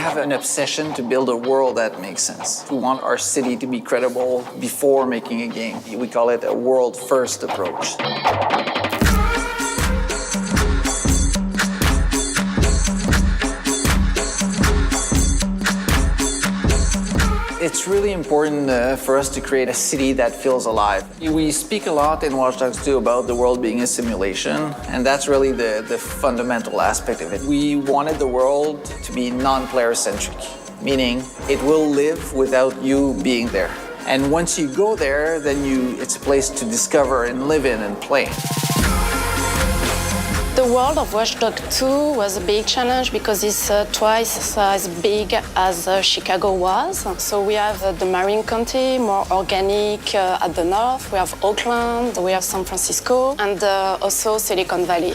have an obsession to build a world that makes sense. We want our city to be credible before making a game. We call it a world-first approach. It's really important for us to create a city that feels alive. We speak a lot in Watch Dogs 2 about the world being a simulation, and that's really the fundamental aspect of it. We wanted the world to be non-player centric, meaning it will live without you being there. And once you go there, then it's a place to discover and live in and play. The world of Watch Dogs 2 was a big challenge because it's twice as big as Chicago was. So we have the Marin County, more organic at the north. We have Oakland, we have San Francisco, and also Silicon Valley.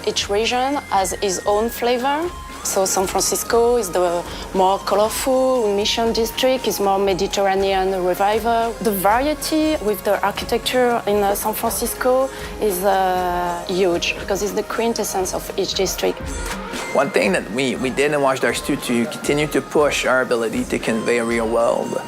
Each region has its own flavor. So San Francisco is the more colorful, Mission District is more Mediterranean revival. The variety with the architecture in San Francisco is huge because it's the quintessence of each district. One thing that we did in Watch Dogs 2 to continue to push our ability to convey a real world,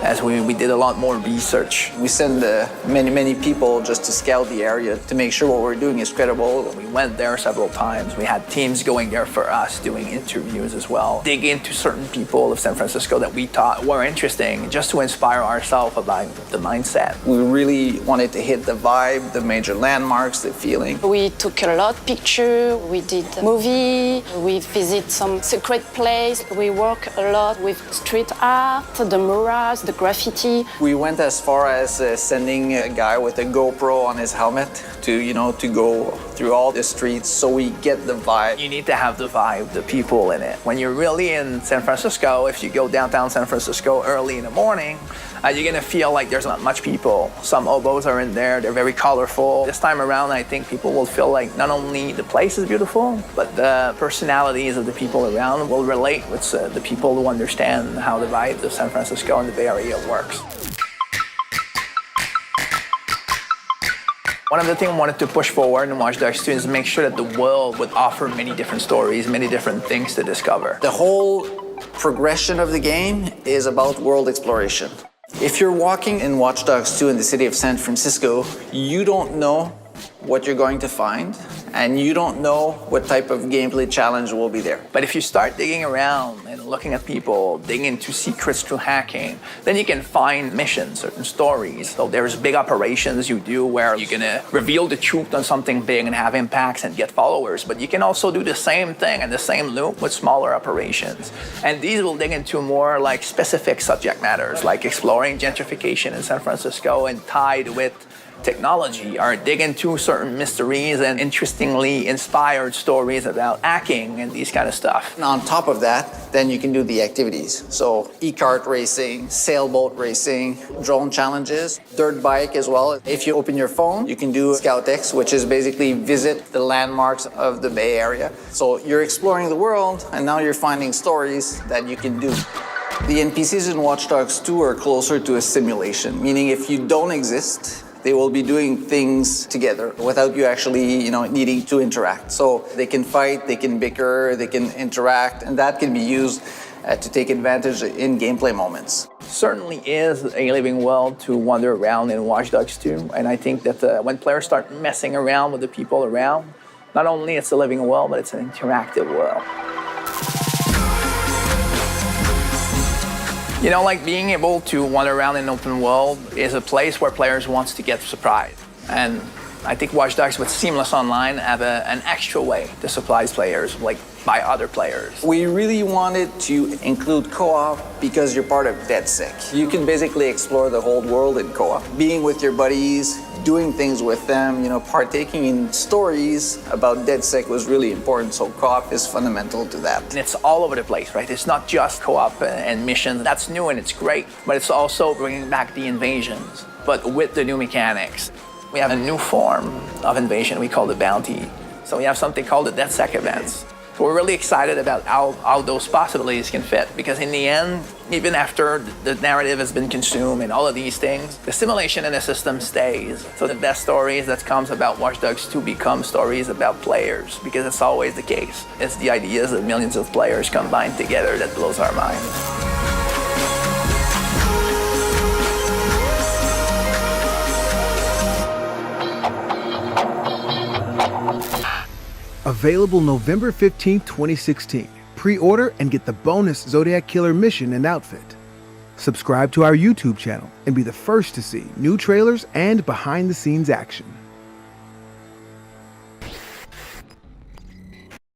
as we did a lot more research. We send many people just to scout the area to make sure what we're doing is credible. We went there several times. We had teams going there for us, doing interviews as well. Dig into certain people of San Francisco that we thought were interesting, just to inspire ourselves about the mindset. We really wanted to hit the vibe, the major landmarks, the feeling. We took a lot of pictures, we did a movie, we visit some secret place. We work a lot with street art, the murals, the graffiti. We went as far as sending a guy with a GoPro on his helmet to go through all the streets so we get the vibe. You need to have the vibe, the people in it. When you're really in San Francisco, if you go downtown San Francisco early in the morning, you're gonna feel like there's not much people. Some hobos are in there, they're very colorful. This time around, I think people will feel like not only the place is beautiful, but the personalities of the people around will relate with the people who understand how the vibes of San Francisco and the Bay Area works. One of the things I wanted to push forward in Watch Dogs 2 is make sure that the world would offer many different stories, many different things to discover. The whole progression of the game is about world exploration. If you're walking in Watch Dogs 2 in the city of San Francisco, you don't know what you're going to find, and you don't know what type of gameplay challenge will be there. But if you start digging around and looking at people, digging into secrets through hacking, then you can find missions, certain stories. So there's big operations you do where you're gonna reveal the truth on something big and have impacts and get followers. But you can also do the same thing and the same loop with smaller operations. And these will dig into more like specific subject matters, like exploring gentrification in San Francisco and tied with technology, or dig into certain mysteries and interestingly inspired stories about hacking and these kind of stuff. And on top of that, then you can do the activities. So e-kart racing, sailboat racing, drone challenges, dirt bike as well. If you open your phone, you can do Scout X, which is basically visit the landmarks of the Bay Area. So you're exploring the world, and now you're finding stories that you can do. The NPCs in Watch Dogs 2 are closer to a simulation, meaning if you don't exist, they will be doing things together without you actually, needing to interact. So they can fight, they can bicker, they can interact, and that can be used to take advantage in gameplay moments. Certainly is a living world to wander around in Watch Dogs 2, and I think that when players start messing around with the people around, not only it's a living world, but it's an interactive world. Like being able to wander around in an open world is a place where players want to get surprised. And I think Watch Dogs with Seamless Online have an extra way to surprise players, like by other players. We really wanted to include co-op because you're part of DedSec. You can basically explore the whole world in co-op. Being with your buddies, doing things with them, partaking in stories about DedSec was really important, so co-op is fundamental to that. And it's all over the place, right? It's not just co-op and missions. That's new and it's great, but it's also bringing back the invasions, but with the new mechanics. We have a new form of invasion we call the bounty. So we have something called the DedSec events. So we're really excited about how those possibilities can fit, because in the end, even after the narrative has been consumed and all of these things, the simulation in the system stays. So the best stories that comes about Watch Dogs 2 become stories about players, because it's always the case. It's the ideas of millions of players combined together that blows our mind. Available November 15, 2016. Pre-order and get the bonus Zodiac Killer mission and outfit. Subscribe to our YouTube channel and be the first to see new trailers and behind-the-scenes action.